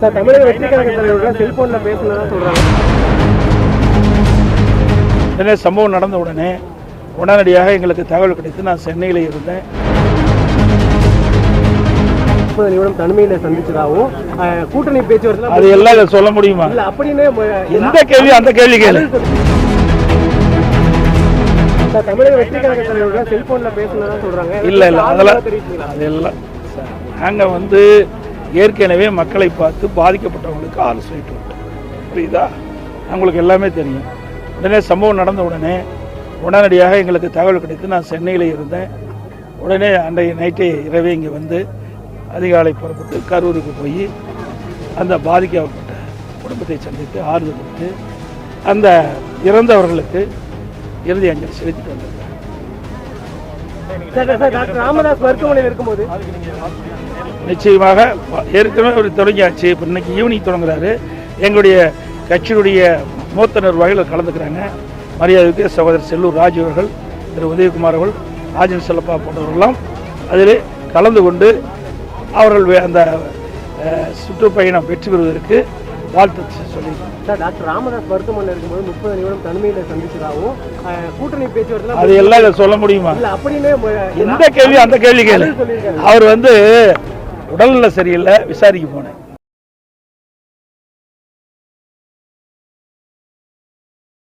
தமிழக வெற்றி கழக தலைவர்கள் செல்போன்ல பேசுனதா சொல்றாங்க. உடனே சம்பவம் நடந்த உடனடியாக எங்களுக்கு தகவல் கிடைத்து நான் சென்னையில் இருந்தேன். 30 நிமிடம் தனிமையில சந்திச்சதாகவும் கூட்டணி பேச்சுவார்த்தை அது எல்லாம் சொல்ல முடியுமா? இல்ல அப்படின்னு எந்த கேள்வி அந்த கேள்வி கேளு. தமிழக வெற்றி கழக தலைவர்கள் செல்போன்ல பேசுனதா சொல்றாங்க. இல்ல அதெல்லாம் நாங்க ஏற்கனவே மக்களை பார்த்து பாதிக்கப்பட்டவங்களுக்கு ஆலோசனை புரியுதா? அவங்களுக்கு எல்லாமே தெரியும். உடனே சம்பவம் நடந்த உடனடியாக எங்களுக்கு தகவல் கிடைத்து நான் சென்னையில் இருந்தேன். உடனே அன்றைய நைட்டே இரவே இங்கே அதிகாலை புறப்பட்டு கரூருக்கு போய் அந்த பாதிக்கப்பட்ட குடும்பத்தை சந்தித்து ஆறுதல் கொடுத்து அந்த இறந்தவர்களுக்கு இறுதி அஞ்சலி செலுத்திட்டு வந்திருக்கேன். டாக்டர் ராமதாஸ் மருத்துவமனையில் இருக்கும்போது நிச்சயமாக ஏற்கனவே ஒரு தொடங்கியாச்சு. இப்போ இன்னைக்கு ஈவினிங் தொடங்குறாரு. எங்களுடைய கட்சியினுடைய மூத்த நிர்வாகிகள் கலந்துக்கிறாங்க. மரியாதைக்கு சகோதரர் செல்லூர் ராஜு அவர்கள், திரு உதயகுமார் அவர்கள், ராஜன் செல்லப்பா போன்றவர்களெல்லாம் அதில் கலந்து கொண்டு அவர்கள் அந்த சுற்றுப்பயணம் வெற்றி பெறுவதற்கு வாழ்த்து சொல்லியிருக்காங்க. டாக்டர் ராமதாஸ் மருத்துவமனையில் இருக்கும்போது 30 நிமிடம் தனிமையில சந்திச்சதாகவும் கூட்டணி பேச்சுவார்த்தை அது எல்லாம் சொல்ல முடியுமா? இல்ல அப்படின்னு எந்த கேள்வி அந்த கேள்வி கேளு. அவர் உடல்நல சரியில்லை, விசாரிக்க போனேன்.